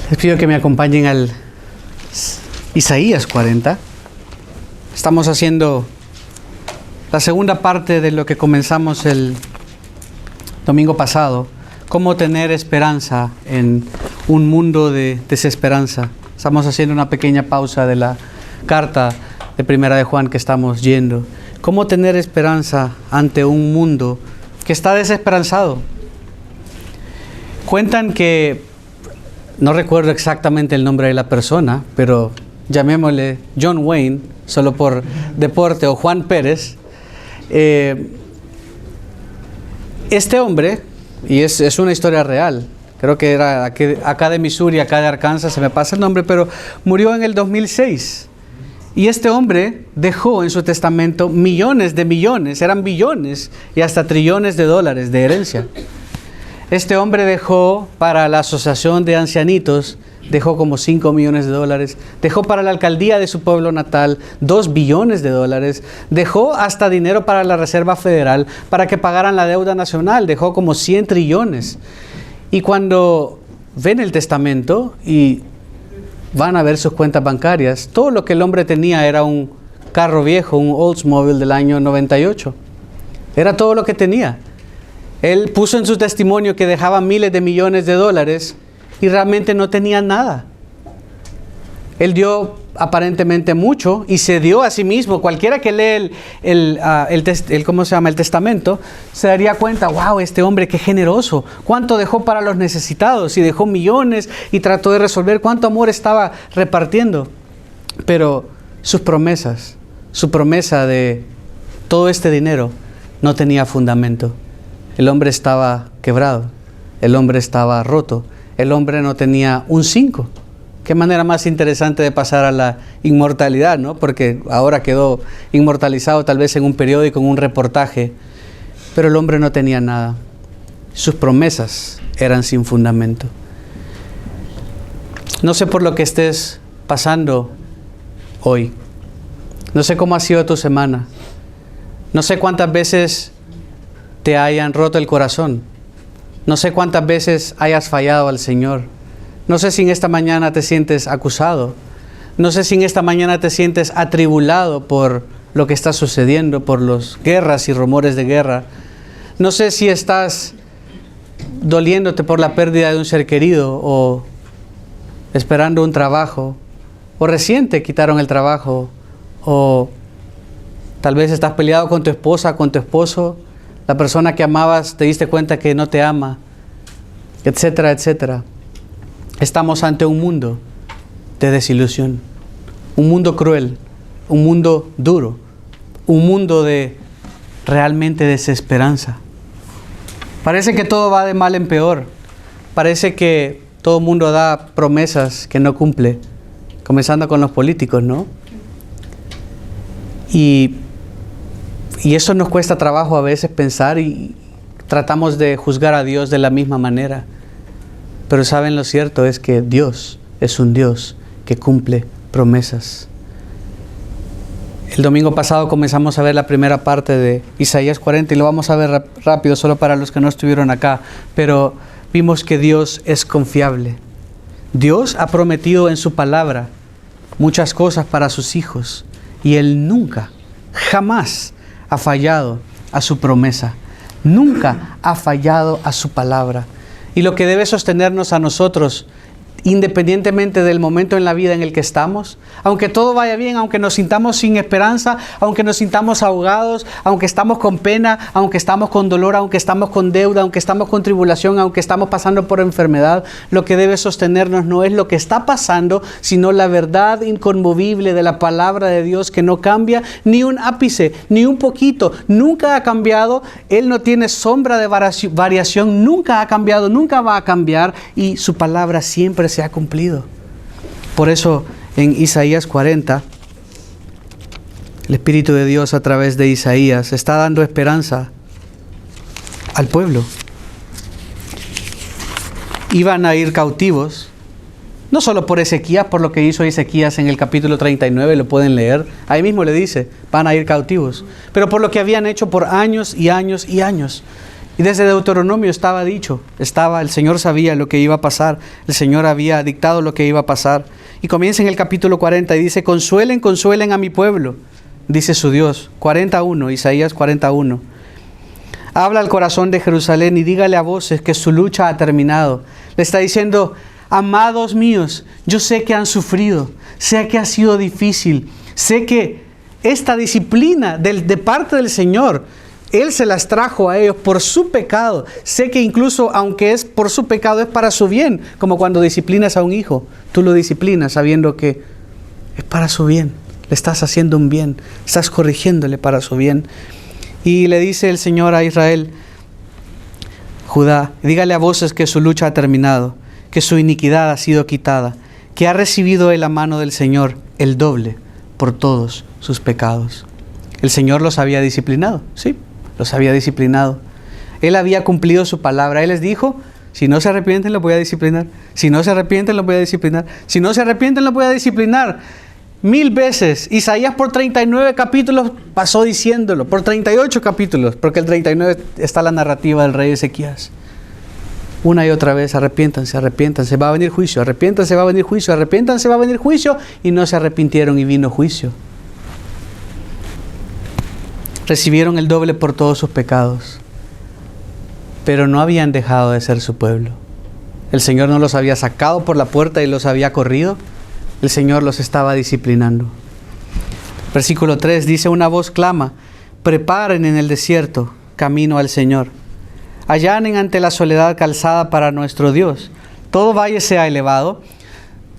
Les pido que me acompañen al Isaías 40. Estamos haciendo la segunda parte de lo que comenzamos el domingo pasado. Cómo tener esperanza en un mundo de desesperanza. Estamos haciendo una pequeña pausa de la carta de Primera de Juan que estamos yendo. Cómo tener esperanza ante un mundo que está desesperanzado. Cuentan que, no recuerdo exactamente el nombre de la persona, pero llamémosle John Wayne, solo por deporte, o Juan Pérez. Este hombre, y es una historia real, creo que era acá de Missouri, acá de Arkansas, se me pasa el nombre, pero murió en el 2006. Y este hombre dejó en su testamento millones de millones, eran billones y hasta trillones de dólares de herencia. Este hombre dejó para la asociación de ancianitos, dejó como 5 millones de dólares, dejó para la alcaldía de su pueblo natal 2 billones de dólares, dejó hasta dinero para la Reserva Federal para que pagaran la deuda nacional, dejó como 100 trillones. Y cuando ven el testamento y van a ver sus cuentas bancarias, todo lo que el hombre tenía era un carro viejo, un Oldsmobile del año 98. Era todo lo que tenía. Él puso en su testimonio que dejaba miles de millones de dólares y realmente no tenía nada. Él dio aparentemente mucho y se dio a sí mismo. Cualquiera que lee el testamento se daría cuenta, wow, este hombre qué generoso, cuánto dejó para los necesitados y dejó millones y trató de resolver cuánto amor estaba repartiendo. Pero sus promesas, su promesa de todo este dinero no tenía fundamento. El hombre estaba quebrado, el hombre estaba roto, el hombre no tenía un 5. Qué manera más interesante de pasar a la inmortalidad, ¿no? Porque ahora quedó inmortalizado tal vez en un periódico, en un reportaje. Pero el hombre no tenía nada. Sus promesas eran sin fundamento. No sé por lo que estés pasando hoy. No sé cómo ha sido tu semana. No sé cuántas veces te hayan roto el corazón. No sé cuántas veces hayas fallado al Señor. No sé si en esta mañana te sientes acusado. No sé si en esta mañana te sientes atribulado por lo que está sucediendo, por las guerras y rumores de guerra. No sé si estás doliéndote por la pérdida de un ser querido o esperando un trabajo, o recién te quitaron el trabajo, o tal vez estás peleado con tu esposa, con tu esposo, la persona que amabas te diste cuenta que no te ama, etcétera, etcétera. Estamos ante un mundo de desilusión, un mundo cruel, un mundo duro, un mundo de realmente desesperanza. Parece que todo va de mal en peor. Parece que todo el mundo da promesas que no cumple, comenzando con los políticos, ¿no? Y eso nos cuesta trabajo a veces pensar y tratamos de juzgar a Dios de la misma manera. Pero saben, lo cierto es que Dios es un Dios que cumple promesas. El domingo pasado comenzamos a ver la primera parte de Isaías 40 y lo vamos a ver rápido, solo para los que no estuvieron acá. Pero vimos que Dios es confiable. Dios ha prometido en su palabra muchas cosas para sus hijos y Él nunca, jamás ha fallado a su promesa. Nunca ha fallado a su palabra. Y lo que debe sostenernos a nosotros, independientemente del momento en la vida en el que estamos, aunque todo vaya bien, aunque nos sintamos sin esperanza, aunque nos sintamos ahogados, aunque estamos con pena, aunque estamos con dolor, aunque estamos con deuda, aunque estamos con tribulación, aunque estamos pasando por enfermedad, lo que debe sostenernos no es lo que está pasando, sino la verdad inconmovible de la palabra de Dios que no cambia ni un ápice, ni un poquito, nunca ha cambiado. Él no tiene sombra de variación, nunca ha cambiado, nunca va a cambiar y su palabra siempre se ha cumplido. Por eso en Isaías 40, el Espíritu de Dios a través de Isaías está dando esperanza al pueblo. Iban a ir cautivos, no solo por Ezequías, por lo que hizo Ezequías en el capítulo 39, lo pueden leer, ahí mismo le dice, van a ir cautivos, pero por lo que habían hecho por años y años y años. Y desde Deuteronomio estaba dicho, el Señor sabía lo que iba a pasar, el Señor había dictado lo que iba a pasar. Y comienza en el capítulo 40 y dice, consuelen, consuelen a mi pueblo, dice su Dios. 41, Isaías 41. Habla al corazón de Jerusalén y dígale a voces que su lucha ha terminado. Le está diciendo, amados míos, yo sé que han sufrido, sé que ha sido difícil, sé que esta disciplina de parte del Señor, Él se las trajo a ellos por su pecado. Sé que incluso aunque es por su pecado, es para su bien. Como cuando disciplinas a un hijo, tú lo disciplinas sabiendo que es para su bien. Le estás haciendo un bien, estás corrigiéndole para su bien. Y le dice el Señor a Israel, Judá, dígale a voces que su lucha ha terminado, que su iniquidad ha sido quitada, que ha recibido él la mano del Señor el doble por todos sus pecados. El Señor los había disciplinado, sí, los había disciplinado. Él había cumplido su palabra. Él les dijo, si no se arrepienten, los voy a disciplinar. Si no se arrepienten, los voy a disciplinar. Si no se arrepienten, los voy a disciplinar. 1000 veces. Isaías por 39 capítulos pasó diciéndolo. Por 38 capítulos, porque el 39 está la narrativa del rey Ezequías. Una y otra vez, arrepiéntanse, arrepiéntanse, va a venir juicio, arrepiéntanse, va a venir juicio, arrepiéntanse, va a venir juicio. Y no se arrepintieron y vino juicio. Recibieron el doble por todos sus pecados, pero no habían dejado de ser su pueblo. El Señor no los había sacado por la puerta y los había corrido. El Señor los estaba disciplinando. Versículo 3 dice, una voz clama, preparen en el desierto camino al Señor. Allanen ante la soledad calzada para nuestro Dios. Todo valle sea elevado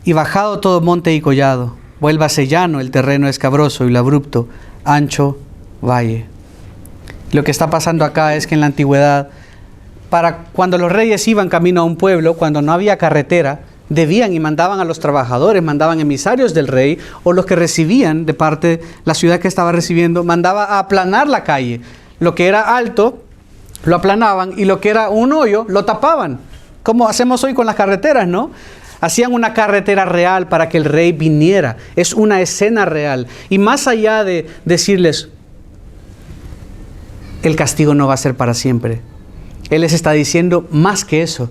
y bajado todo monte y collado. Vuélvase llano el terreno escabroso y lo abrupto, ancho valle. Lo que está pasando acá es que en la antigüedad, para cuando los reyes iban camino a un pueblo, cuando no había carretera, debían y mandaban a los trabajadores, mandaban emisarios del rey, o los que recibían de parte de la ciudad que estaba recibiendo, mandaba a aplanar la calle. Lo que era alto, lo aplanaban, y lo que era un hoyo, lo tapaban. Como hacemos hoy con las carreteras, ¿no? Hacían una carretera real para que el rey viniera. Es una escena real. Y más allá de decirles, el castigo no va a ser para siempre. Él les está diciendo más que eso.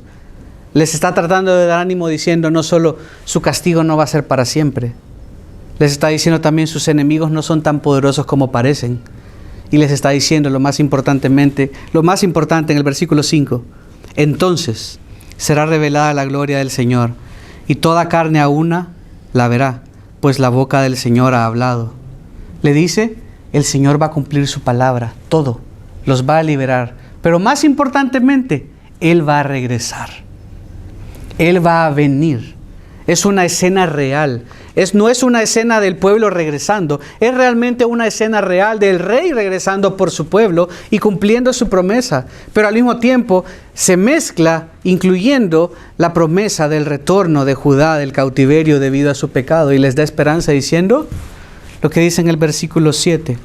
Les está tratando de dar ánimo diciendo, no solo su castigo no va a ser para siempre. Les está diciendo también, sus enemigos no son tan poderosos como parecen. Y les está diciendo lo más importante en el versículo 5. Entonces será revelada la gloria del Señor, y toda carne a una la verá, pues la boca del Señor ha hablado. Le dice, el Señor va a cumplir su palabra, todo, los va a liberar. Pero más importantemente, Él va a regresar. Él va a venir. Es una escena real. No es una escena del pueblo regresando. Es realmente una escena real del rey regresando por su pueblo y cumpliendo su promesa. Pero al mismo tiempo se mezcla, incluyendo la promesa del retorno de Judá del cautiverio debido a su pecado. Y les da esperanza diciendo lo que dice en el versículo 7.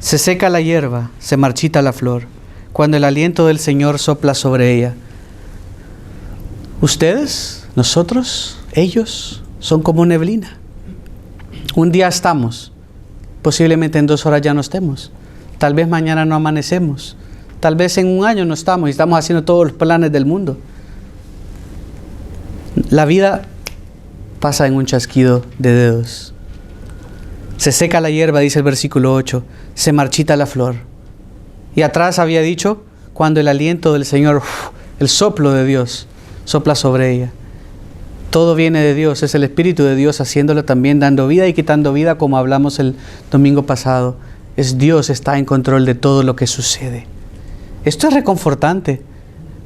Se seca la hierba, se marchita la flor, cuando el aliento del Señor sopla sobre ella. Ustedes, nosotros, ellos, son como neblina. Un día estamos, posiblemente en 2 horas ya no estemos. Tal vez mañana no amanecemos. Tal vez en un año no estamos y estamos haciendo todos los planes del mundo. La vida pasa en un chasquido de dedos. Se seca la hierba, dice el versículo 8, se marchita la flor. Y atrás había dicho, cuando el aliento del Señor, el soplo de Dios, sopla sobre ella. Todo viene de Dios, es el Espíritu de Dios haciéndolo también, dando vida y quitando vida, como hablamos el domingo pasado. Es Dios, está en control de todo lo que sucede. Esto es reconfortante,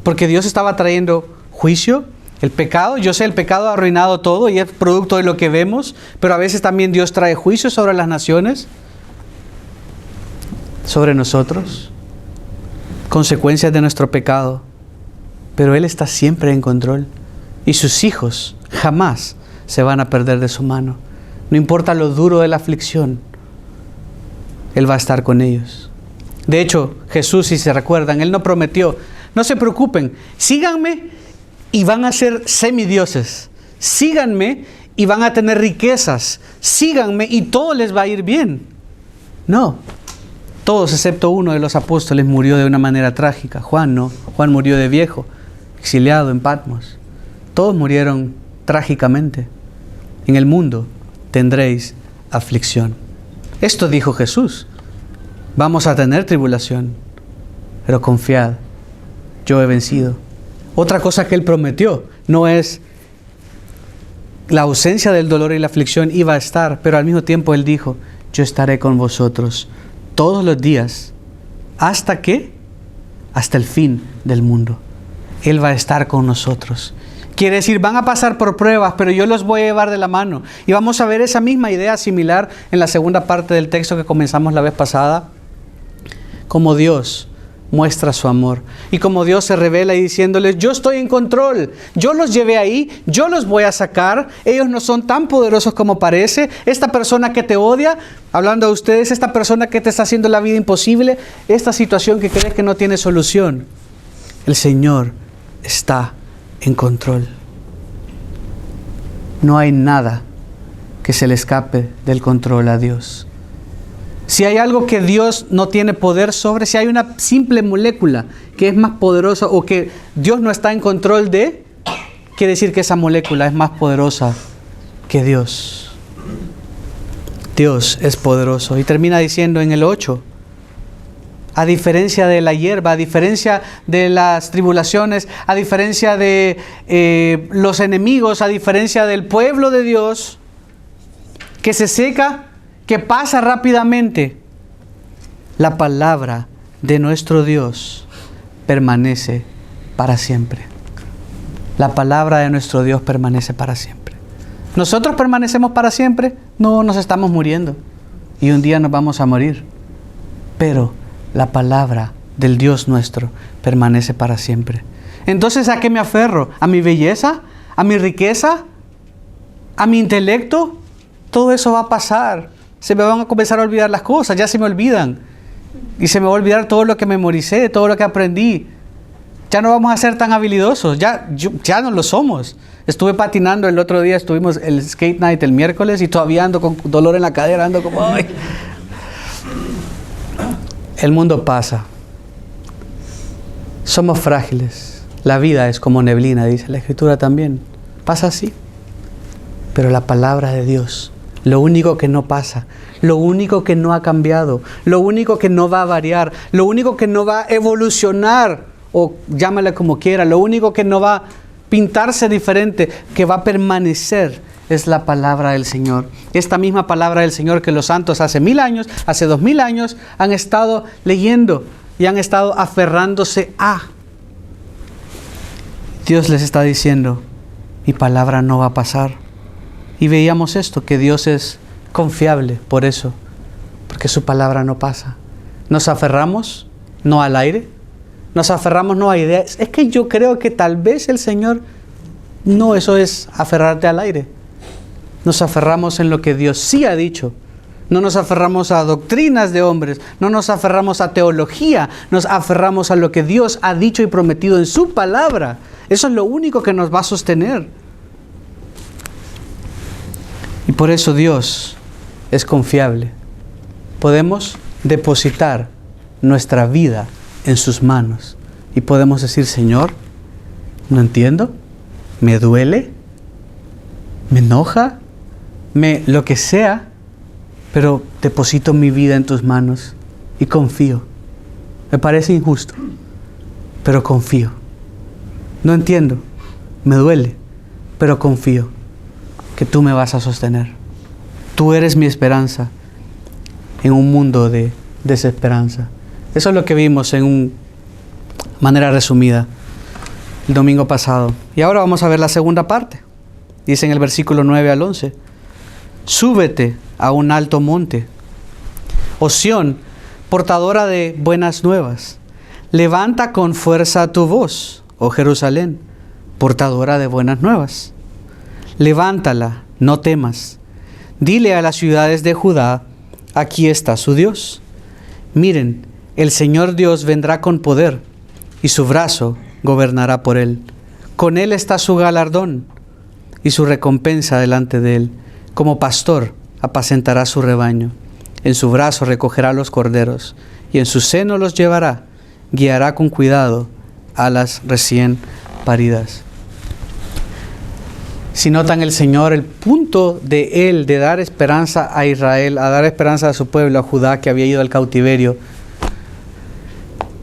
porque Dios estaba trayendo juicio, el pecado. Yo sé, el pecado ha arruinado todo y es producto de lo que vemos, pero a veces también Dios trae juicio sobre las naciones, sobre nosotros, consecuencias de nuestro pecado. Pero Él está siempre en control y sus hijos jamás se van a perder de su mano. No importa lo duro de la aflicción, Él va a estar con ellos. De hecho, Jesús, si se recuerdan, Él no prometió, no se preocupen, síganme y van a ser semidioses. Síganme y van a tener riquezas. Síganme y todo les va a ir bien. No, Todos excepto uno de los apóstoles murió de una manera trágica. Juan no. Juan murió de viejo, exiliado en Patmos. Todos murieron trágicamente. En el mundo tendréis aflicción. Esto dijo Jesús. Vamos a tener tribulación, pero confiad, yo he vencido. Otra cosa que Él prometió no es la ausencia del dolor y la aflicción iba a estar, pero al mismo tiempo Él dijo, yo estaré con vosotros todos los días. ¿Hasta qué? Hasta el fin del mundo. Él va a estar con nosotros. Quiere decir, van a pasar por pruebas, pero yo los voy a llevar de la mano. Y vamos a ver esa misma idea similar en la segunda parte del texto que comenzamos la vez pasada. Como Dios muestra su amor. Y como Dios se revela y diciéndoles, yo estoy en control. Yo los llevé ahí, yo los voy a sacar. Ellos no son tan poderosos como parece. Esta persona que te odia, hablando a ustedes, esta persona que te está haciendo la vida imposible, esta situación que crees que no tiene solución. El Señor está en control. No hay nada que se le escape del control a Dios. Si hay algo que Dios no tiene poder sobre, si hay una simple molécula que es más poderosa o que Dios no está en control de, quiere decir que esa molécula es más poderosa que Dios. Dios es poderoso. Y termina diciendo en el 8, a diferencia de la hierba, a diferencia de las tribulaciones, a diferencia de los enemigos, a diferencia del pueblo de Dios, que se seca, que pasa rápidamente, la palabra de nuestro Dios permanece para siempre. La palabra de nuestro Dios permanece para siempre. ¿Nosotros permanecemos para siempre? No, nos estamos muriendo. Y un día nos vamos a morir. Pero la palabra del Dios nuestro permanece para siempre. Entonces, ¿a qué me aferro? ¿A mi belleza? ¿A mi riqueza? ¿A mi intelecto? Todo eso va a pasar. Se me van a comenzar a olvidar las cosas, ya se me olvidan. Y se me va a olvidar todo lo que memoricé, todo lo que aprendí. Ya no vamos a ser tan habilidosos, ya no lo somos. Estuve patinando el otro día, estuvimos el skate night el miércoles y todavía ando con dolor en la cadera, ando como... ¡ay! El mundo pasa. Somos frágiles. La vida es como neblina, dice la Escritura también. Pasa así. Pero la palabra de Dios, lo único que no pasa, lo único que no ha cambiado, lo único que no va a variar, lo único que no va a evolucionar, o llámale como quiera, lo único que no va a pintarse diferente, que va a permanecer, es la palabra del Señor. Esta misma palabra del Señor que los santos hace 1000 años, hace 2000 años, han estado leyendo y han estado aferrándose a. Dios les está diciendo, mi palabra no va a pasar. Y veíamos esto, que Dios es confiable por eso, porque su palabra no pasa. Nos aferramos no al aire, nos aferramos no a ideas. Es que yo creo que tal vez el Señor, no, eso es aferrarte al aire. Nos aferramos en lo que Dios sí ha dicho. No nos aferramos a doctrinas de hombres, no nos aferramos a teología, nos aferramos a lo que Dios ha dicho y prometido en su palabra. Eso es lo único que nos va a sostener. Y por eso Dios es confiable. Podemos depositar nuestra vida en sus manos y podemos decir, Señor, no entiendo, me duele, me enoja, lo que sea, pero deposito mi vida en tus manos y confío. Me parece injusto, pero confío. No entiendo, me duele, pero confío que tú me vas a sostener. Tú eres mi esperanza en un mundo de desesperanza. Eso es lo que vimos en manera resumida el domingo pasado. Y ahora vamos a ver la segunda parte. Dice en el versículo 9 al 11. Súbete a un alto monte, oh Sión, portadora de buenas nuevas. Levanta con fuerza tu voz, oh Jerusalén, portadora de buenas nuevas. Levántala, no temas. Dile a las ciudades de Judá, aquí está su Dios. Miren, el Señor Dios vendrá con poder, y su brazo gobernará por él. Con él está su galardón, y su recompensa delante de él. Como pastor apacentará su rebaño. En su brazo recogerá los corderos, y en su seno los llevará, guiará con cuidado a las recién paridas. Si notan, el Señor, el punto de Él de dar esperanza a Israel, a dar esperanza a su pueblo, a Judá, que había ido al cautiverio,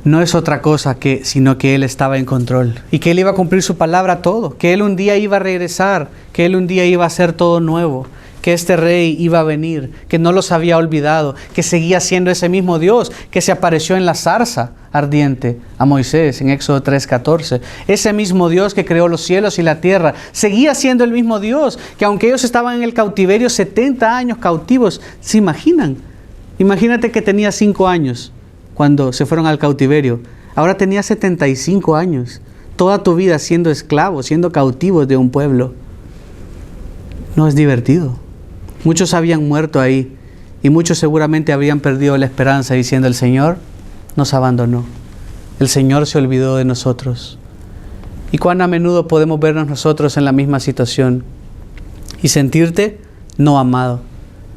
no es otra cosa sino que Él estaba en control y que Él iba a cumplir su palabra todo, que Él un día iba a regresar, que Él un día iba a hacer todo nuevo, que este rey iba a venir, que no los había olvidado, que seguía siendo ese mismo Dios que se apareció en la zarza ardiente a Moisés en Éxodo 3:14. Ese mismo Dios que creó los cielos y la tierra, seguía siendo el mismo Dios, que aunque ellos estaban en el cautiverio 70 años cautivos, ¿se imaginan? Imagínate que tenía 5 años cuando se fueron al cautiverio. Ahora tenía 75 años. Toda tu vida siendo esclavo, siendo cautivo de un pueblo. No es divertido. Muchos habían muerto ahí y muchos seguramente habrían perdido la esperanza diciendo: el Señor nos abandonó. El Señor se olvidó de nosotros. Y cuán a menudo podemos vernos nosotros en la misma situación y sentirte no amado,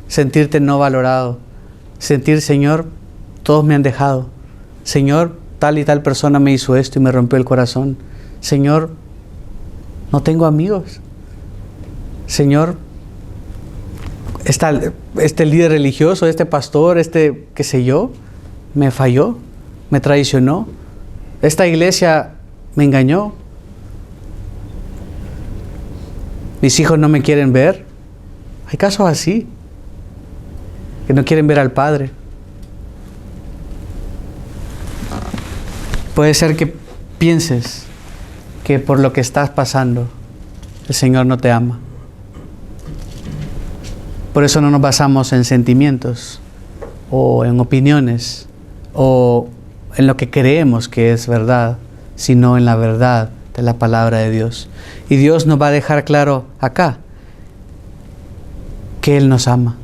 sentirte no valorado, sentir: Señor, todos me han dejado. Señor, tal y tal persona me hizo esto y me rompió el corazón. Señor, no tengo amigos. Señor, este líder religioso, este pastor, qué sé yo, me falló, me traicionó. Esta iglesia me engañó. Mis hijos no me quieren ver. Hay casos así, que no quieren ver al Padre. Puede ser que pienses que por lo que estás pasando, el Señor no te ama. Por eso no nos basamos en sentimientos o en opiniones o en lo que creemos que es verdad, sino en la verdad de la palabra de Dios. Y Dios nos va a dejar claro acá que Él nos ama,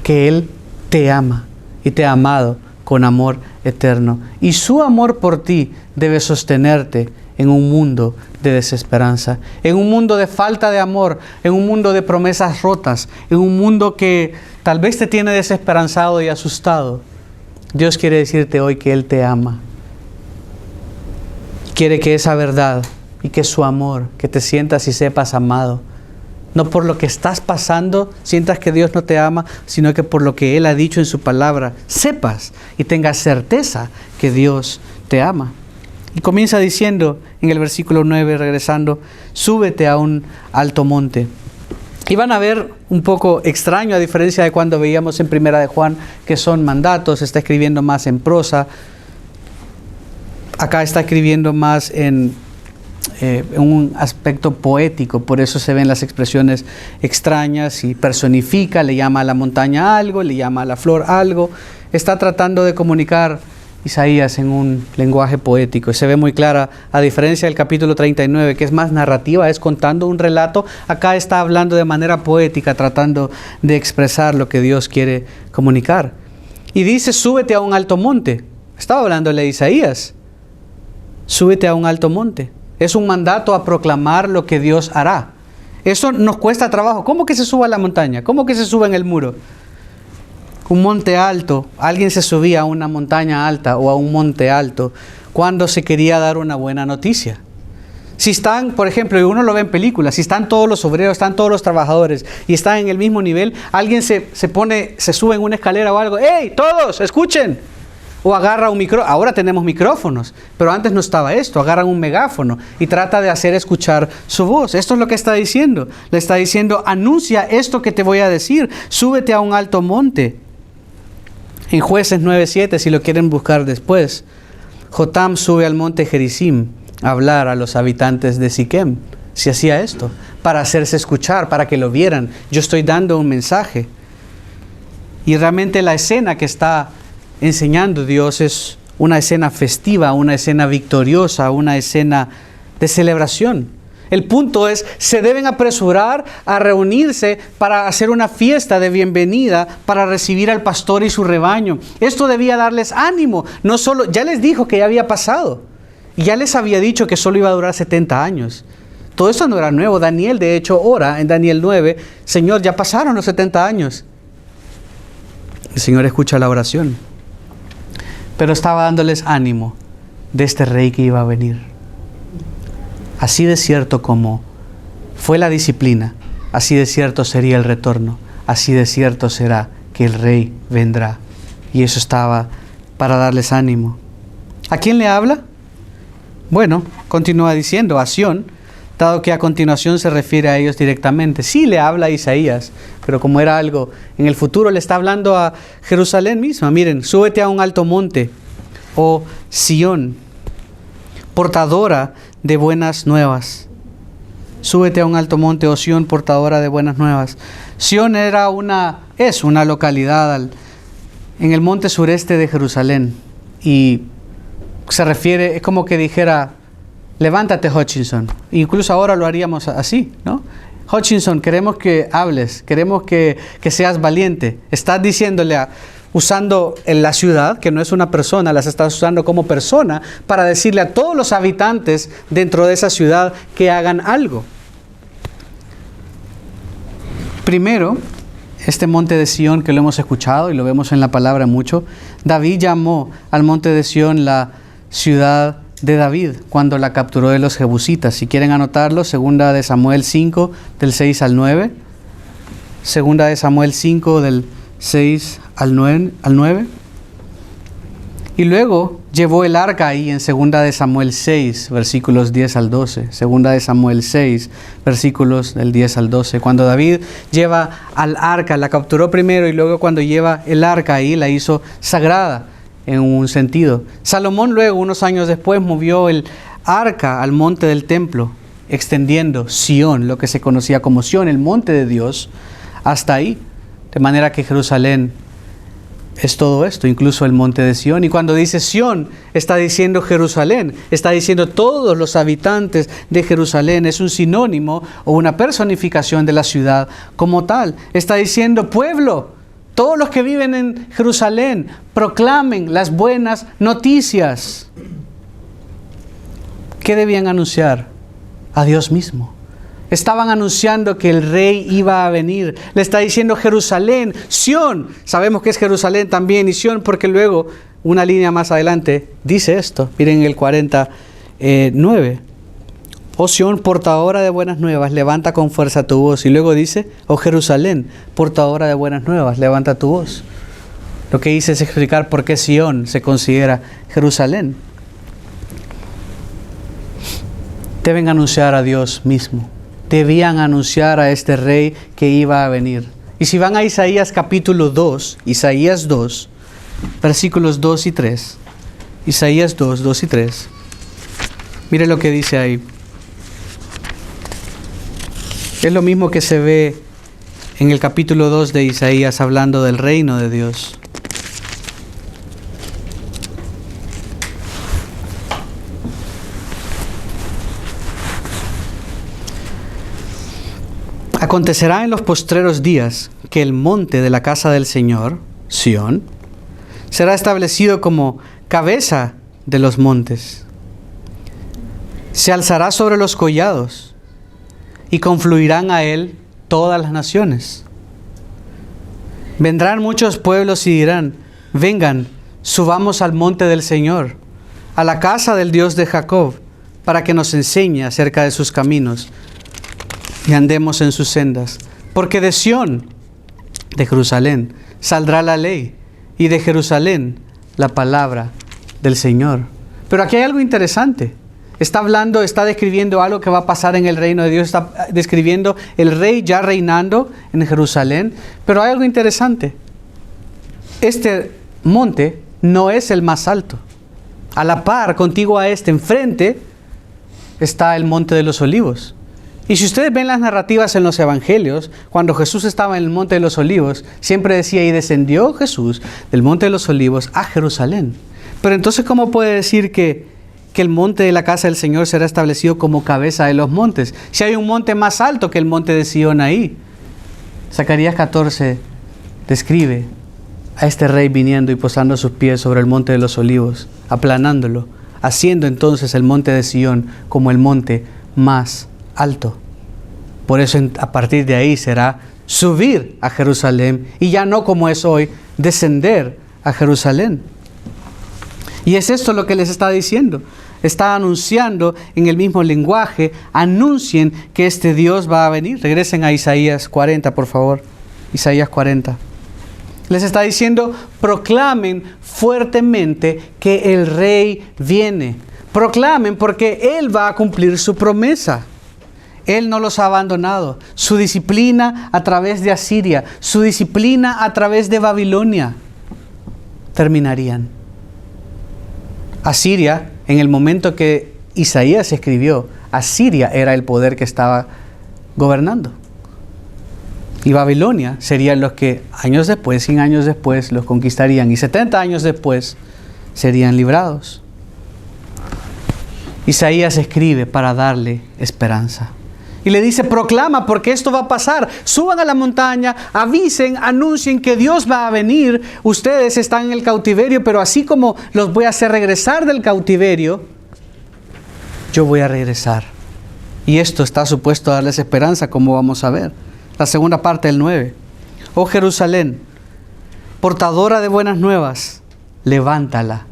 que Él te ama y te ha amado con amor eterno. Y su amor por ti debe sostenerte en un mundo de desesperanza, en un mundo de falta de amor, en un mundo de promesas rotas, en un mundo que tal vez te tiene desesperanzado y asustado. Dios quiere decirte hoy que Él te ama. Quiere que esa verdad y que su amor, que te sientas y sepas amado. No por lo que estás pasando sientas que Dios no te ama, sino que por lo que Él ha dicho en su palabra, sepas y tengas certeza que Dios te ama. Y comienza diciendo en el versículo 9, regresando: súbete a un alto monte. Y van a ver un poco extraño, a diferencia de cuando veíamos en Primera de Juan, que son mandatos, está escribiendo más en prosa. Acá está escribiendo más en un aspecto poético, por eso se ven las expresiones extrañas y personifica, le llama a la montaña algo, le llama a la flor algo. Está tratando de comunicar Isaías en un lenguaje poético y se ve muy clara, a diferencia del capítulo 39, que es más narrativa, es contando un relato. Acá está hablando de manera poética, tratando de expresar lo que Dios quiere comunicar. Y dice: súbete a un alto monte. Estaba hablándole a Isaías. Súbete a un alto monte. Es un mandato a proclamar lo que Dios hará. Eso nos cuesta trabajo. ¿Cómo que se suba a la montaña? ¿Cómo que se sube en el muro? Un monte alto. Alguien se subía a una montaña alta o a un monte alto cuando se quería dar una buena noticia. Si están, por ejemplo, y uno lo ve en películas, si están todos los obreros, están todos los trabajadores y están en el mismo nivel, alguien se sube en una escalera o algo. ¡Hey, todos, escuchen! O agarra un micrófono. Ahora tenemos micrófonos, pero antes no estaba esto. Agarran un megáfono y trata de hacer escuchar su voz. Esto es lo que está diciendo. Le está diciendo: anuncia esto que te voy a decir. Súbete a un alto monte. En Jueces 9:7, si lo quieren buscar después, Jotam sube al monte Gerizim a hablar a los habitantes de Siquem. Si hacía esto, para hacerse escuchar, para que lo vieran. Yo estoy dando un mensaje. Y realmente la escena que está enseñando Dios es una escena festiva, una escena victoriosa, una escena de celebración. El punto es: se deben apresurar a reunirse para hacer una fiesta de bienvenida, para recibir al pastor y su rebaño. Esto debía darles ánimo. No solo, ya les dijo que ya había pasado, y ya les había dicho que solo iba a durar 70 años. Todo eso no era nuevo. Daniel, de hecho, ora en Daniel 9: Señor, ya pasaron los 70 años. El Señor escucha la oración. pero estaba dándoles ánimo de este rey que iba a venir. Así de cierto como fue la disciplina, así de cierto sería el retorno, así de cierto será que el rey vendrá. Y eso estaba para darles ánimo. ¿A quién le habla? Bueno, continúa diciendo, a Sión, dado que a continuación se refiere a ellos directamente. Sí le habla a Isaías, pero como era algo en el futuro, le está hablando a Jerusalén misma. Miren, súbete a un alto monte, oh Sión, portadora de buenas nuevas. Súbete a un alto monte, oh Sión, portadora de buenas nuevas. Sión es una localidad en el monte sureste de Jerusalén. Y se refiere, es como que dijera, levántate, Hutchinson. Incluso ahora lo haríamos así, ¿no? Hutchinson, queremos que hables, queremos que seas valiente. Estás diciéndole, usando en la ciudad, que no es una persona, las estás usando como persona, para decirle a todos los habitantes dentro de esa ciudad que hagan algo. Primero, este monte de Sión que lo hemos escuchado y lo vemos en la palabra mucho, David llamó al monte de Sión la ciudad de David cuando la capturó de los jebusitas. Si quieren anotarlo, 2 de Samuel 5 del 6 al 9. 2 de Samuel 5 del 6 al 9. Y luego llevó el arca ahí en 2 de Samuel 6, versículos 10 al 12. 2 de Samuel 6, versículos del 10 al 12. Cuando David lleva al arca, la capturó primero y luego cuando lleva el arca ahí la hizo sagrada en un sentido. Salomón luego, unos años después, movió el arca al monte del templo, extendiendo Sión, lo que se conocía como Sión, el monte de Dios, hasta ahí. De manera que Jerusalén es todo esto, incluso el monte de Sión. Y cuando dice Sión, está diciendo Jerusalén, está diciendo todos los habitantes de Jerusalén. Es un sinónimo o una personificación de la ciudad como tal. Está diciendo pueblo, todos los que viven en Jerusalén, proclamen las buenas noticias. ¿Qué debían anunciar? A Dios mismo. Estaban anunciando que el rey iba a venir. Le está diciendo Jerusalén, Sión. Sabemos que es Jerusalén también y Sión porque luego, una línea más adelante, dice esto. Miren el 49. Oh Sión, portadora de buenas nuevas, levanta con fuerza tu voz. Y luego dice, oh Jerusalén, portadora de buenas nuevas, levanta tu voz. Lo que hice es explicar por qué Sión se considera Jerusalén. Deben anunciar a Dios mismo. Debían anunciar a este rey que iba a venir. Y si van a Isaías capítulo 2, Isaías 2, versículos 2 y 3. Isaías 2, 2 y 3. Mire lo que dice ahí. Es lo mismo que se ve en el capítulo 2 de Isaías hablando del reino de Dios. Acontecerá en los postreros días que el monte de la casa del Señor, Sión, será establecido como cabeza de los montes. Se alzará sobre los collados y confluirán a él todas las naciones. Vendrán muchos pueblos y dirán, vengan, subamos al monte del Señor, a la casa del Dios de Jacob, para que nos enseñe acerca de sus caminos y andemos en sus sendas. Porque de Sión, de Jerusalén, saldrá la ley, y de Jerusalén la palabra del Señor. Pero aquí hay algo interesante. Está describiendo algo que va a pasar en el reino de Dios, está describiendo el rey ya reinando en Jerusalén, pero hay algo interesante. Este monte no es el más alto. A la par, contiguo a este, enfrente, está el monte de los Olivos. Y si ustedes ven las narrativas en los evangelios, cuando Jesús estaba en el monte de los Olivos, siempre decía, y descendió Jesús del monte de los Olivos a Jerusalén. Pero entonces, ¿cómo puede decir que el monte de la casa del Señor será establecido como cabeza de los montes? Si hay un monte más alto que el monte de Sión ahí. Zacarías 14 describe a este rey viniendo y posando sus pies sobre el monte de los Olivos, aplanándolo, haciendo entonces el monte de Sión como el monte más alto. Por eso a partir de ahí será subir a Jerusalén y ya no como es hoy, descender a Jerusalén. Y es esto lo que les está diciendo. Está anunciando en el mismo lenguaje. Anuncien que este Dios va a venir. Regresen a Isaías 40, por favor. Isaías 40. Les está diciendo, proclamen fuertemente que el Rey viene. Proclamen porque Él va a cumplir su promesa. Él no los ha abandonado. Su disciplina a través de Asiria, su disciplina a través de Babilonia, terminarían. Asiria, en el momento que Isaías escribió, Asiria era el poder que estaba gobernando. Y Babilonia serían los que años después, 100 años después, los conquistarían. Y 70 años después serían librados. Isaías escribe para darle esperanza. Y le dice, proclama porque esto va a pasar. Suban a la montaña, avisen, anuncien que Dios va a venir. Ustedes están en el cautiverio, pero así como los voy a hacer regresar del cautiverio, yo voy a regresar. Y esto está supuesto a darles esperanza, como vamos a ver. La segunda parte del 9. Oh Jerusalén, portadora de buenas nuevas, levántala.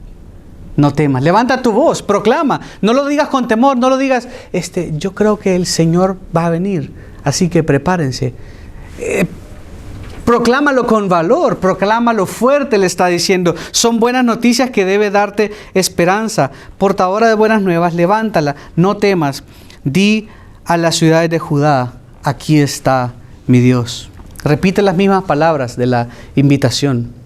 No temas, levanta tu voz, proclama, no lo digas con temor, no lo digas, yo creo que el Señor va a venir, así que prepárense. Proclámalo con valor, proclámalo fuerte, le está diciendo. Son buenas noticias que debe darte esperanza. Portadora de buenas nuevas, levántala, no temas. Di a las ciudades de Judá, aquí está mi Dios. Repite las mismas palabras de la invitación.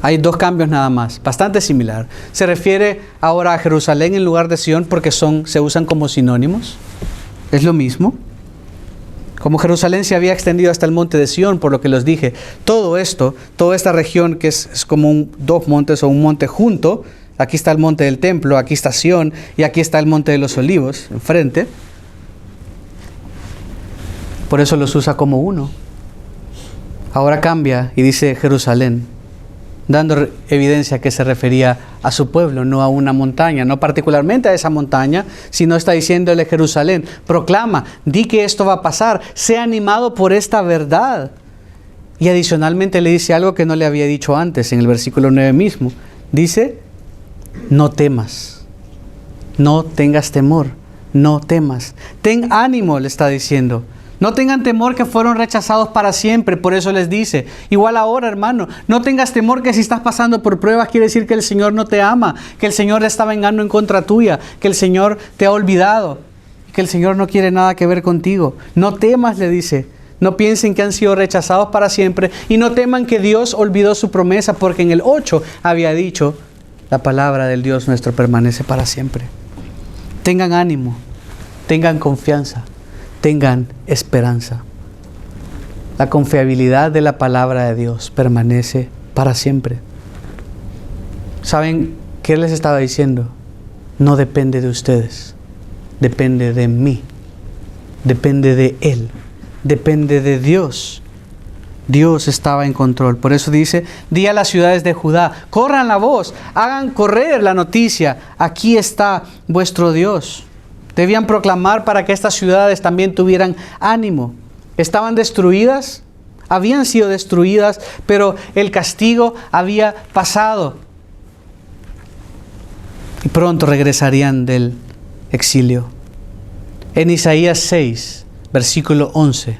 Hay dos cambios nada más, bastante similar. Se refiere ahora a Jerusalén en lugar de Sión porque se usan como sinónimos. Es lo mismo. Como Jerusalén se había extendido hasta el monte de Sión, por lo que les dije, todo esto, toda esta región que es como dos montes o un monte junto, aquí está el monte del templo, aquí está Sión y aquí está el monte de los olivos, enfrente. Por eso los usa como uno. Ahora cambia y dice Jerusalén, dando evidencia que se refería a su pueblo, no a una montaña, no particularmente a esa montaña, sino está diciéndole Jerusalén, proclama, di que esto va a pasar, sé animado por esta verdad. Y adicionalmente le dice algo que no le había dicho antes, en el versículo 9 mismo. Dice, no temas, no tengas temor, no temas. Ten ánimo, le está diciendo. No tengan temor que fueron rechazados para siempre, por eso les dice. Igual ahora, hermano, no tengas temor que si estás pasando por pruebas quiere decir que el Señor no te ama, que el Señor está vengando en contra tuya, que el Señor te ha olvidado, que el Señor no quiere nada que ver contigo. No temas, le dice. No piensen que han sido rechazados para siempre y no teman que Dios olvidó su promesa, porque en el 8 había dicho, la palabra del Dios nuestro permanece para siempre. Tengan ánimo, tengan confianza. Tengan esperanza. La confiabilidad de la palabra de Dios permanece para siempre. ¿Saben qué les estaba diciendo? No depende de ustedes, depende de mí, depende de Él, depende de Dios. Dios estaba en control. Por eso dice, di a las ciudades de Judá, corran la voz, hagan correr la noticia, aquí está vuestro Dios. Debían proclamar para que estas ciudades también tuvieran ánimo. Estaban destruidas, habían sido destruidas, pero el castigo había pasado. Y pronto regresarían del exilio. En Isaías 6, versículo 11,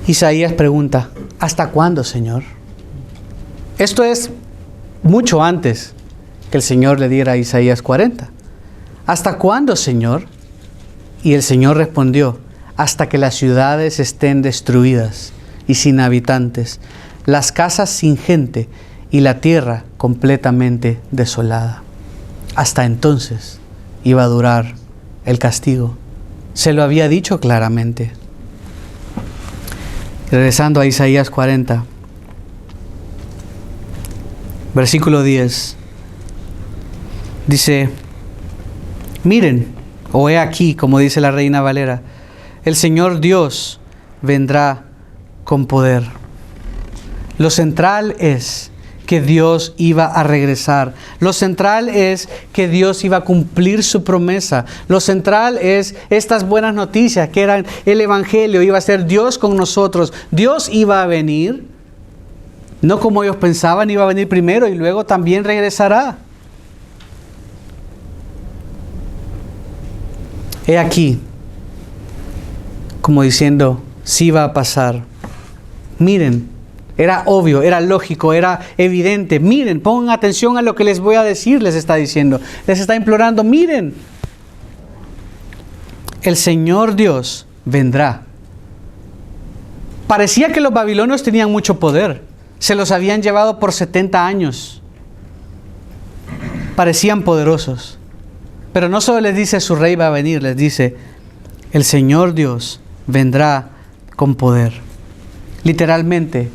Isaías pregunta, ¿hasta cuándo, Señor? Esto es mucho antes que el Señor le diera a Isaías 40. ¿Hasta cuándo, Señor? Y el Señor respondió, hasta que las ciudades estén destruidas y sin habitantes, las casas sin gente y la tierra completamente desolada. Hasta entonces iba a durar el castigo. Se lo había dicho claramente. Regresando a Isaías 40, versículo 10, dice, miren, o he aquí, como dice la Reina Valera, el Señor Dios vendrá con poder. Lo central es que Dios iba a regresar. Lo central es que Dios iba a cumplir su promesa. Lo central es estas buenas noticias que eran el Evangelio. Iba a ser Dios con nosotros. Dios iba a venir No como ellos pensaban, iba a venir primero y luego también regresará. He aquí, como diciendo, sí va a pasar. Miren, era obvio, era lógico, era evidente. Miren, pongan atención a lo que les voy a decir, les está diciendo. Les está implorando, miren. El Señor Dios vendrá. Parecía que los babilonios tenían mucho poder. Se los habían llevado por 70 años. Parecían poderosos. Pero no solo les dice su rey va a venir, les dice el Señor Dios vendrá con poder. Literalmente,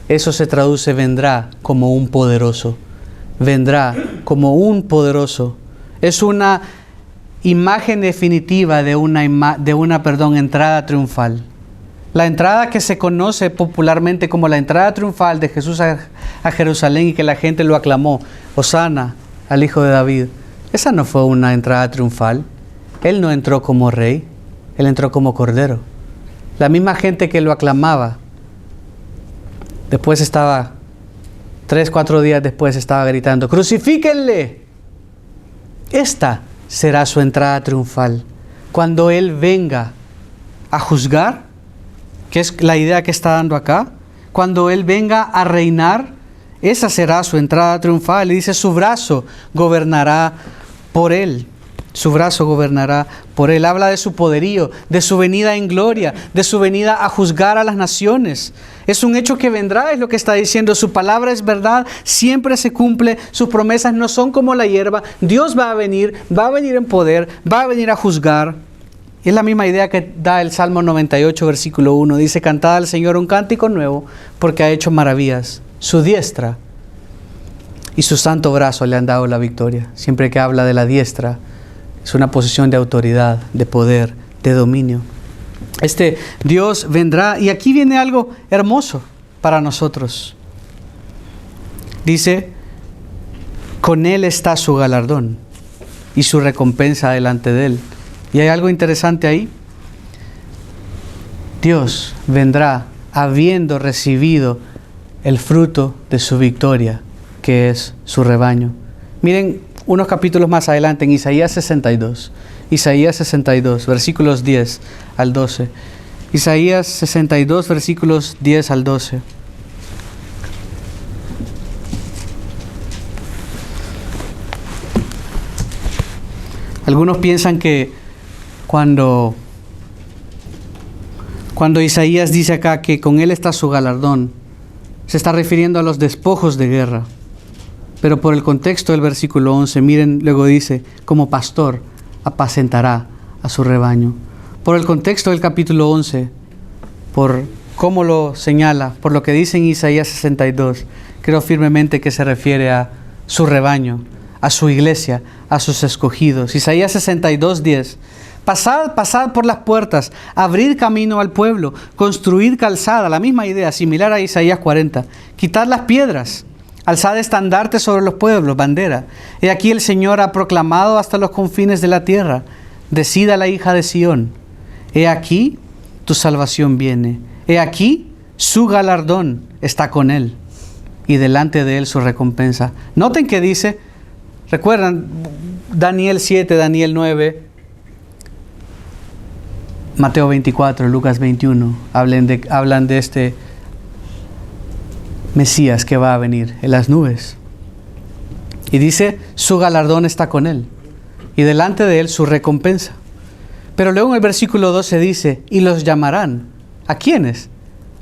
eso se traduce vendrá como un poderoso. Vendrá como un poderoso. Es una imagen definitiva de una entrada triunfal. La entrada que se conoce popularmente como la entrada triunfal de Jesús a Jerusalén y que la gente lo aclamó, Hosana al Hijo de David. Esa no fue una entrada triunfal. Él no entró como rey, Él entró como cordero. La misma gente que lo aclamaba, después estaba, 3-4 días después estaba gritando, ¡crucifíquenle! Esta será su entrada triunfal. Cuando Él venga a juzgar, que es la idea que está dando acá, cuando Él venga a reinar, esa será su entrada triunfal. Y dice, su brazo gobernará por Él. Su brazo gobernará por Él. Habla de su poderío, de su venida en gloria, de su venida a juzgar a las naciones. Es un hecho que vendrá, es lo que está diciendo. Su palabra es verdad, siempre se cumple. Sus promesas no son como la hierba. Dios va a venir en poder, va a venir a juzgar. Es la misma idea que da el Salmo 98, versículo 1. Dice, cantad al Señor un cántico nuevo, porque ha hecho maravillas. Su diestra y su santo brazo le han dado la victoria. Siempre que habla de la diestra, es una posición de autoridad, de poder, de dominio. Este Dios vendrá, y aquí viene algo hermoso para nosotros. Dice, con Él está su galardón y su recompensa delante de Él. Y hay algo interesante ahí. Dios vendrá habiendo recibido el fruto de su victoria, que es su rebaño. Miren unos capítulos más adelante en Isaías 62. Isaías 62, versículos 10 al 12. Isaías 62, versículos 10 al 12. Algunos piensan que cuando Isaías dice acá que con Él está su galardón, se está refiriendo a los despojos de guerra. Pero por el contexto del versículo 11, miren, luego dice, como pastor apacentará a su rebaño. Por el contexto del capítulo 11, por cómo lo señala, por lo que dice en Isaías 62, creo firmemente que se refiere a su rebaño, a su iglesia, a sus escogidos. Isaías 62, 10. Pasad por las puertas, abrid camino al pueblo, construid calzada, la misma idea, similar a Isaías 40. Quitad las piedras, alzad estandartes sobre los pueblos, bandera. He aquí el Señor ha proclamado hasta los confines de la tierra, decida la hija de Sión. He aquí tu salvación viene, he aquí su galardón está con Él, y delante de Él su recompensa. Noten que dice, recuerdan, Daniel 7, Daniel 9, Mateo 24, Lucas 21, hablan de este Mesías que va a venir en las nubes. Y dice, su galardón está con Él, y delante de Él su recompensa. Pero luego en el versículo 12 dice, y los llamarán. ¿A quiénes?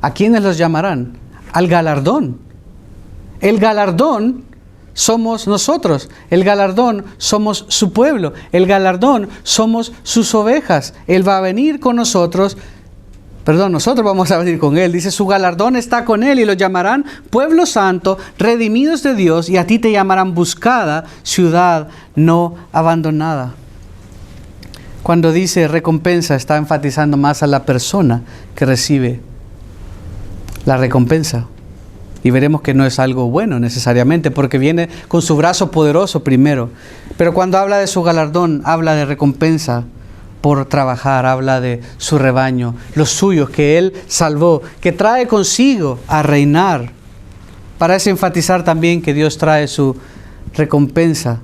¿A quiénes los llamarán? Al galardón. El galardón somos nosotros, el galardón somos su pueblo, el galardón somos sus ovejas. Él va a venir con nosotros, nosotros vamos a venir con Él. Dice, su galardón está con Él y lo llamarán pueblo santo, redimidos de Dios, y a ti te llamarán buscada, ciudad no abandonada. Cuando dice recompensa, está enfatizando más a la persona que recibe la recompensa. Y veremos que no es algo bueno necesariamente, porque viene con su brazo poderoso primero. Pero cuando habla de su galardón, habla de recompensa por trabajar, habla de su rebaño, los suyos que Él salvó, que trae consigo a reinar. Parece enfatizar también que Dios trae su recompensa.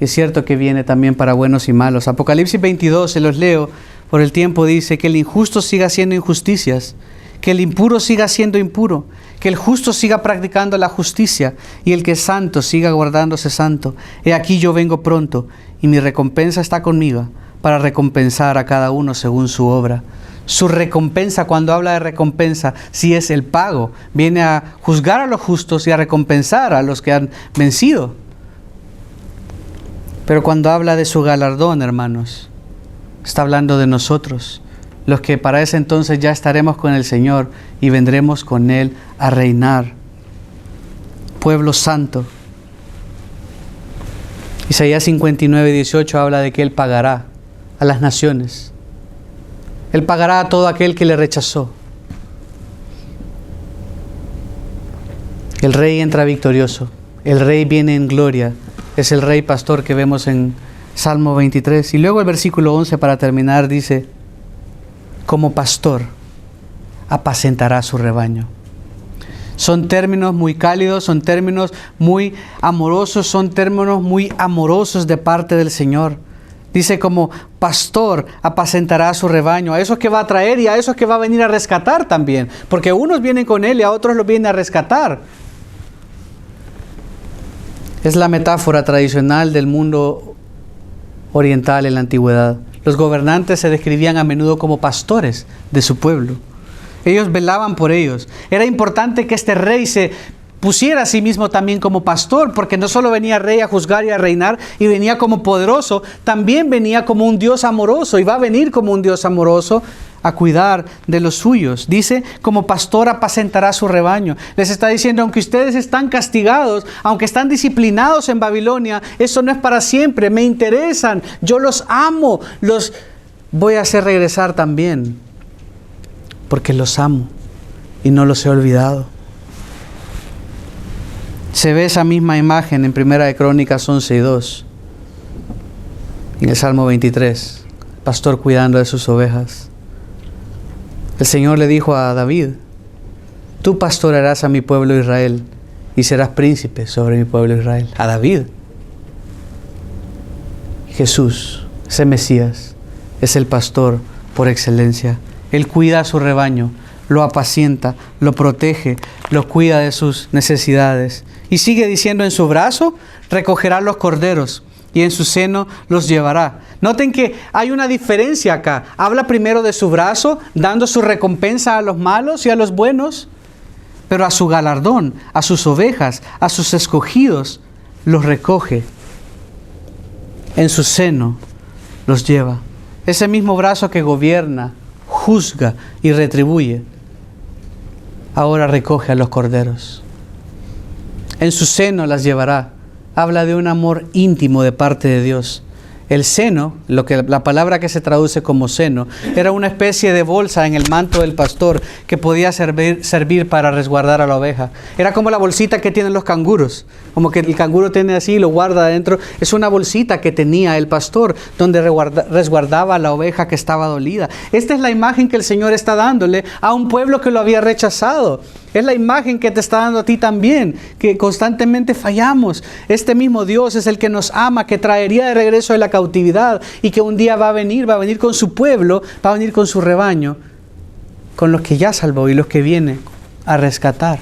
Es cierto que viene también para buenos y malos. Apocalipsis 22, se los leo, por el tiempo dice que el injusto siga haciendo injusticias, que el impuro siga siendo impuro, que el justo siga practicando la justicia y el que es santo siga guardándose santo. He aquí yo vengo pronto y mi recompensa está conmigo para recompensar a cada uno según su obra. Su recompensa, cuando habla de recompensa, sí es el pago. Viene a juzgar a los justos y a recompensar a los que han vencido. Pero cuando habla de su galardón, hermanos, está hablando de nosotros, los que para ese entonces ya estaremos con el Señor y vendremos con Él a reinar. Pueblo santo. Isaías 59, 18 habla de que Él pagará a las naciones. Él pagará a todo aquel que le rechazó. El Rey entra victorioso. El Rey viene en gloria. Es el Rey pastor que vemos en Salmo 23. Y luego el versículo 11 para terminar dice, como pastor apacentará su rebaño. Son términos muy cálidos, son términos muy amorosos, son términos muy amorosos de parte del Señor. Dice, como pastor apacentará su rebaño, a esos que va a traer y a esos que va a venir a rescatar también, porque unos vienen con Él y a otros los viene a rescatar. Es la metáfora tradicional del mundo oriental en la antigüedad. Los gobernantes se describían a menudo como pastores de su pueblo. Ellos velaban por ellos. Era importante que este rey se pusiera a sí mismo también como pastor, porque no solo venía rey a juzgar y a reinar y venía como poderoso, también venía como un Dios amoroso y va a venir como un Dios amoroso a cuidar de los suyos. Dice, como pastor apacentará su rebaño. Les está diciendo, aunque ustedes están castigados, aunque están disciplinados en Babilonia, eso no es para siempre, me interesan, yo los amo, los voy a hacer regresar también, porque los amo y no los he olvidado. Se ve esa misma imagen en Primera de Crónicas 11:2, en el Salmo 23, el pastor cuidando de sus ovejas. El Señor le dijo a David, tú pastorearás a mi pueblo Israel y serás príncipe sobre mi pueblo Israel. A David. Jesús, ese Mesías, es el pastor por excelencia. Él cuida a su rebaño, lo apacienta, lo protege, lo cuida de sus necesidades. Y sigue diciendo, en su brazo recogerá los corderos y en su seno los llevará. Noten que hay una diferencia acá. Habla primero de su brazo, dando su recompensa a los malos y a los buenos, pero a su galardón, a sus ovejas, a sus escogidos, los recoge. En su seno los lleva. Ese mismo brazo que gobierna, juzga y retribuye, ahora recoge a los corderos. En su seno las llevará. Habla de un amor íntimo de parte de Dios. El seno, la palabra que se traduce como seno, era una especie de bolsa en el manto del pastor que podía servir para resguardar a la oveja. Era como la bolsita que tienen los canguros, como que el canguro tiene así y lo guarda adentro. Es una bolsita que tenía el pastor donde resguardaba a la oveja que estaba dolida. Esta es la imagen que el Señor está dándole a un pueblo que lo había rechazado. Es la imagen que te está dando a ti también, que constantemente fallamos. Este mismo Dios es el que nos ama, que traería de regreso de la cautividad y que un día va a venir con su pueblo, va a venir con su rebaño, con los que ya salvó y los que viene a rescatar.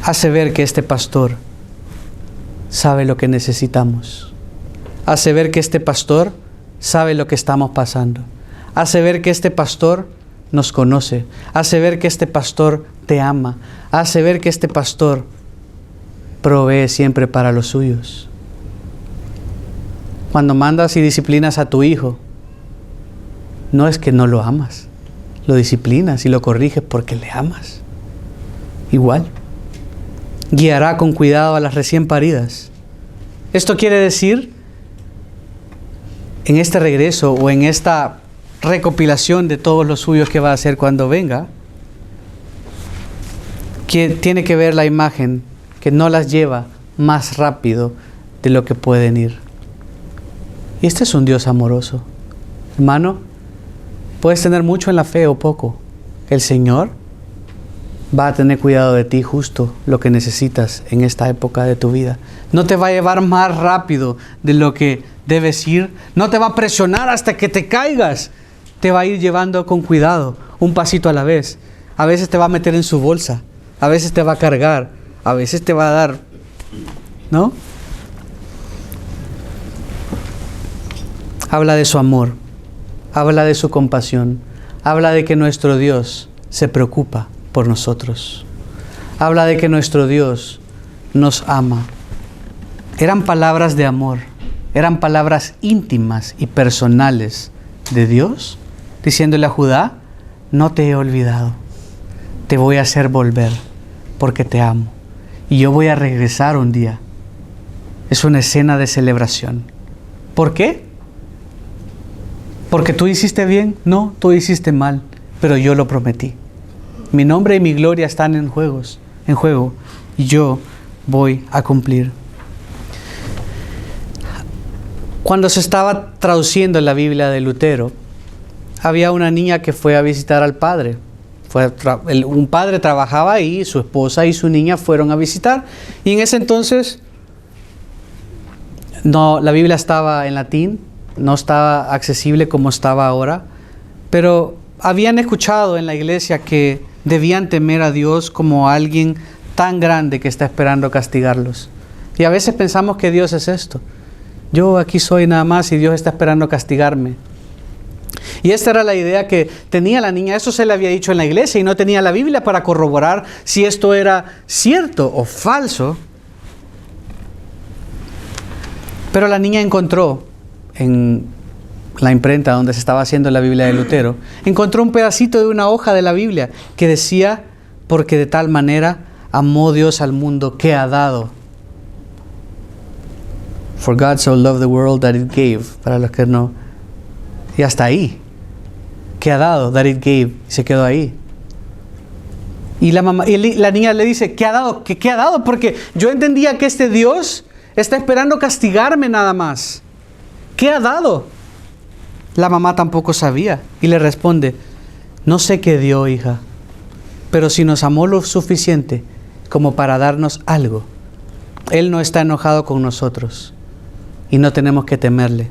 Hace ver que este pastor sabe lo que necesitamos. Hace ver que este pastor sabe lo que estamos pasando. Hace ver que este pastor nos conoce, hace ver que este pastor te ama, hace ver que este pastor provee siempre para los suyos. Cuando mandas y disciplinas a tu hijo, no es que no lo amas, lo disciplinas y lo corriges porque le amas. Igual, guiará con cuidado a las recién paridas. Esto quiere decir, en este regreso o en esta recopilación de todos los suyos que va a hacer cuando venga, que tiene que ver la imagen que no las lleva más rápido de lo que pueden ir. Y este es un Dios amoroso. Hermano, puedes tener mucho en la fe o poco. El Señor va a tener cuidado de ti justo lo que necesitas en esta época de tu vida. No te va a llevar más rápido de lo que debes ir. No te va a presionar hasta que te caigas. Te va a ir llevando con cuidado, un pasito a la vez. A veces te va a meter en su bolsa. A veces te va a cargar. A veces te va a dar, ¿no? Habla de su amor. Habla de su compasión. Habla de que nuestro Dios se preocupa por nosotros. Habla de que nuestro Dios nos ama. Eran palabras de amor. Eran palabras íntimas y personales de Dios, diciéndole a Judá: no te he olvidado. Te voy a hacer volver porque te amo. Y yo voy a regresar un día. Es una escena de celebración. ¿Por qué? ¿Porque tú hiciste bien? No, tú hiciste mal, pero yo lo prometí. Mi nombre y mi gloria están en juego, y yo voy a cumplir. Cuando se estaba traduciendo la Biblia de Lutero, había una niña que fue a visitar al padre. Un padre trabajaba ahí, su esposa y su niña fueron a visitar, y en ese entonces la Biblia estaba en latín, no estaba accesible como estaba ahora, pero habían escuchado en la iglesia que debían temer a Dios como a alguien tan grande que está esperando castigarlos. Y a veces pensamos que Dios es esto. Yo aquí soy nada más y Dios está esperando castigarme. Y esta era la idea que tenía la niña. Eso se le había dicho en la iglesia y no tenía la Biblia para corroborar si esto era cierto o falso. Pero la niña encontró en la imprenta donde se estaba haciendo la Biblia de Lutero, encontró un pedacito de una hoja de la Biblia que decía: porque de tal manera amó Dios al mundo que ha dado. For God so loved the world that it gave. Para los que no. Y hasta ahí. Que ha dado, that it gave. Y se quedó ahí. Y la niña le dice: ¿qué ha dado? ¿Qué ha dado? Porque yo entendía que este Dios está esperando castigarme nada más. ¿Qué ha dado? La mamá tampoco sabía y le responde: no sé qué dio, hija, pero si nos amó lo suficiente como para darnos algo, Él no está enojado con nosotros y no tenemos que temerle.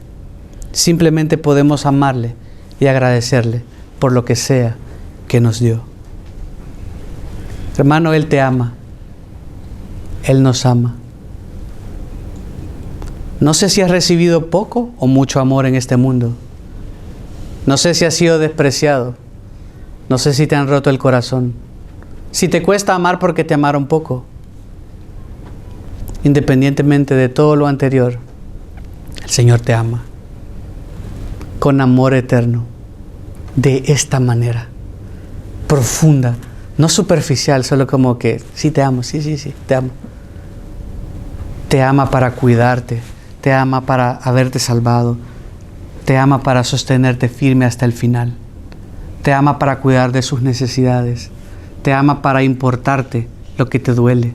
Simplemente podemos amarle y agradecerle por lo que sea que nos dio. Hermano, Él te ama. Él nos ama. No sé si has recibido poco o mucho amor en este mundo. No sé si has sido despreciado. No sé si te han roto el corazón. Si te cuesta amar porque te amaron poco. Independientemente de todo lo anterior, el Señor te ama. Con amor eterno. De esta manera. Profunda. No superficial, solo como que sí te amo, sí, te amo. Te ama para cuidarte. Te ama para haberte salvado. Te ama para sostenerte firme hasta el final. Te ama para cuidar de sus necesidades. Te ama para importarte lo que te duele.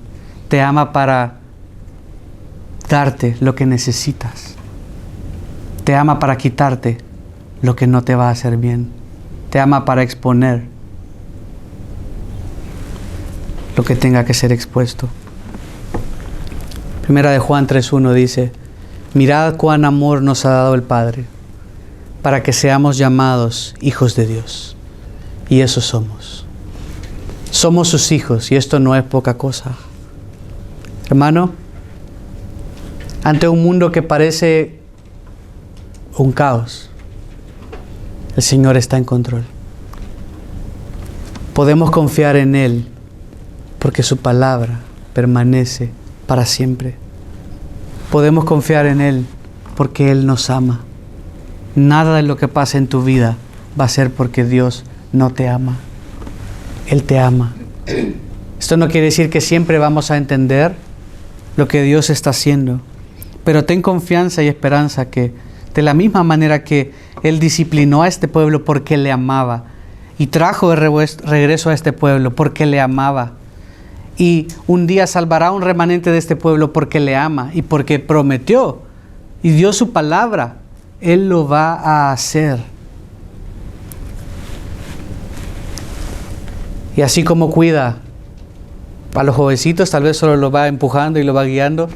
Te ama para darte lo que necesitas. Te ama para quitarte lo que no te va a hacer bien. Te ama para exponer lo que tenga que ser expuesto. Primera de Juan 3:1 dice: mirad cuán amor nos ha dado el Padre, para que seamos llamados hijos de Dios. Y eso somos. Somos sus hijos, y esto no es poca cosa. Hermano, ante un mundo que parece un caos, el Señor está en control. Podemos confiar en Él, porque su palabra permanece para siempre. Podemos confiar en Él porque Él nos ama. Nada de lo que pasa en tu vida va a ser porque Dios no te ama. Él te ama. Esto no quiere decir que siempre vamos a entender lo que Dios está haciendo, pero ten confianza y esperanza que de la misma manera que Él disciplinó a este pueblo porque le amaba y trajo de regreso a este pueblo porque le amaba, y un día salvará a un remanente de este pueblo porque le ama y porque prometió y dio su palabra, Él lo va a hacer. Y así como cuida A los jovencitos tal vez solo los va empujando y los va guiando.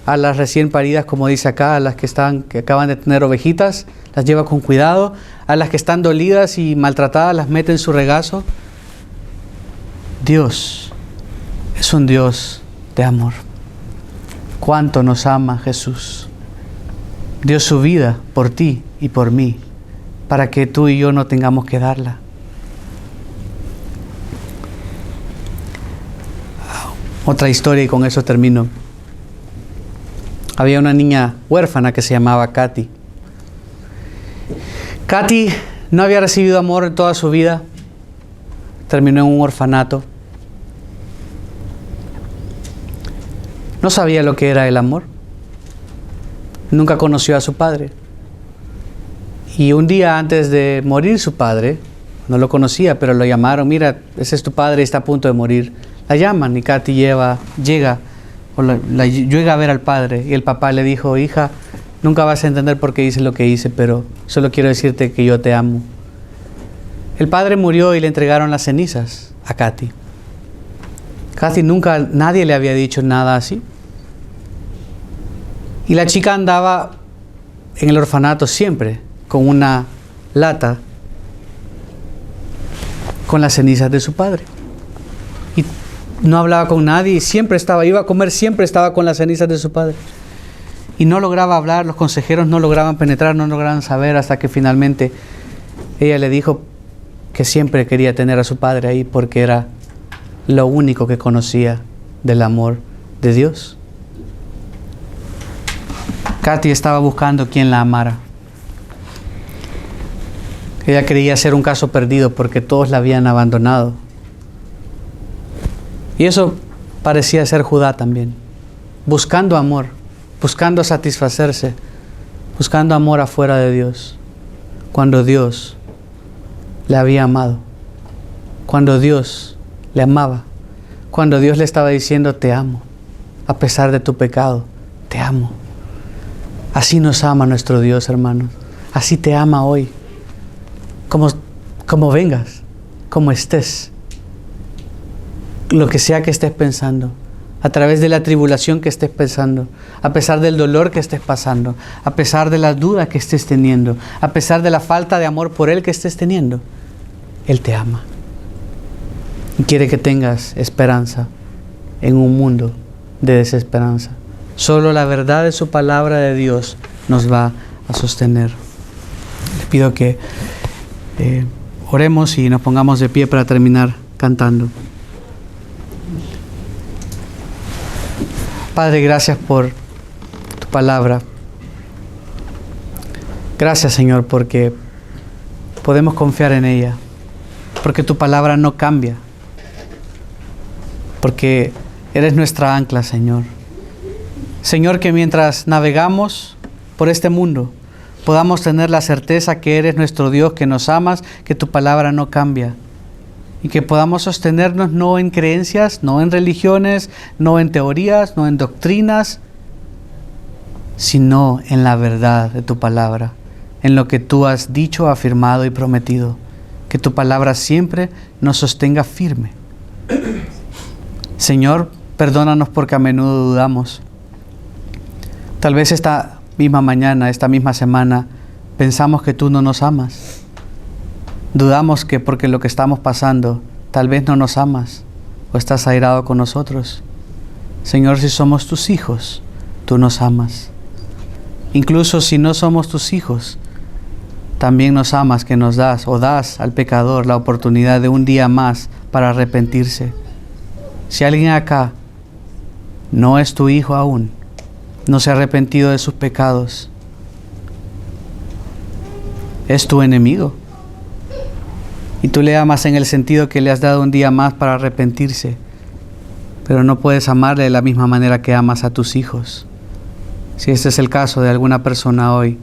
A las recién paridas, como dice acá, a las que acaban de tener ovejitas, las lleva con cuidado. A las que están dolidas y maltratadas, las mete en su regazo. Dios es un Dios de amor. Cuánto nos ama Jesús. Dio su vida por ti y por mí, para que tú y yo no tengamos que darla. Otra historia y con eso termino. Había una niña huérfana que se llamaba Katy. Katy no había recibido amor en toda su vida. Terminó en un orfanato. No sabía lo que era el amor. Nunca conoció a su padre. Y un día antes de morir su padre, no lo conocía, pero lo llamaron. Mira, ese es tu padre, está a punto de morir. La llaman y Katy llega a ver al padre. Y el papá le dijo: hija, nunca vas a entender por qué hice lo que hice, pero solo quiero decirte que yo te amo. El padre murió y le entregaron las cenizas a Katy. Katy nadie le había dicho nada así. Y la chica andaba en el orfanato siempre con una lata con las cenizas de su padre. Y no hablaba con nadie, y iba a comer, siempre estaba con las cenizas de su padre. Y no lograba hablar, los consejeros no lograban penetrar, no lograban saber, hasta que finalmente ella le dijo que siempre quería tener a su padre ahí porque era lo único que conocía del amor de Dios. Katy estaba buscando quien la amara. Ella creía ser un caso perdido porque todos la habían abandonado. Y eso parecía ser Judá también, buscando amor, buscando satisfacerse, buscando amor afuera de Dios, cuando Dios le había amado, cuando Dios le amaba, cuando Dios le estaba diciendo: te amo, a pesar de tu pecado, te amo. Así nos ama nuestro Dios, hermanos. Así te ama hoy. Como vengas, como estés. Lo que sea que estés pensando, a través de la tribulación que estés pensando, a pesar del dolor que estés pasando, a pesar de la duda que estés teniendo, a pesar de la falta de amor por Él que estés teniendo, Él te ama. Y quiere que tengas esperanza en un mundo de desesperanza. Solo la verdad de su palabra de Dios nos va a sostener. Les pido que oremos y nos pongamos de pie para terminar cantando. Padre, gracias por tu palabra. Gracias, Señor, porque podemos confiar en ella, porque tu palabra no cambia, porque eres nuestra ancla, Señor. Señor, que mientras navegamos por este mundo, podamos tener la certeza que eres nuestro Dios, que nos amas, que tu palabra no cambia. Y que podamos sostenernos no en creencias, no en religiones, no en teorías, no en doctrinas, sino en la verdad de tu palabra, en lo que tú has dicho, afirmado y prometido. Que tu palabra siempre nos sostenga firme. Señor, perdónanos porque a menudo dudamos. Tal vez esta misma mañana, esta misma semana, pensamos que tú no nos amas. Dudamos que porque lo que estamos pasando, tal vez no nos amas o estás airado con nosotros. Señor, si somos tus hijos, tú nos amas. Incluso si no somos tus hijos, también nos amas, que nos das o das al pecador la oportunidad de un día más para arrepentirse. Si alguien acá no es tu hijo aún, no se ha arrepentido de sus pecados, es tu enemigo. Y tú le amas en el sentido que le has dado un día más para arrepentirse, pero no puedes amarle de la misma manera que amas a tus hijos. Si este es el caso de alguna persona hoy,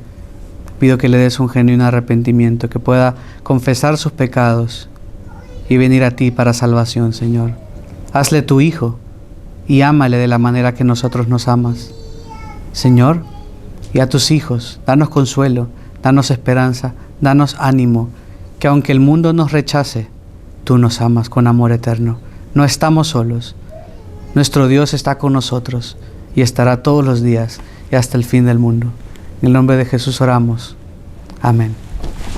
pido que le des un genuino arrepentimiento, que pueda confesar sus pecados y venir a ti para salvación, Señor. Hazle tu hijo y ámale de la manera que nosotros nos amas. Señor, y a tus hijos, danos consuelo, danos esperanza, danos ánimo, que aunque el mundo nos rechace, tú nos amas con amor eterno. No estamos solos. Nuestro Dios está con nosotros y estará todos los días y hasta el fin del mundo. En el nombre de Jesús oramos. Amén.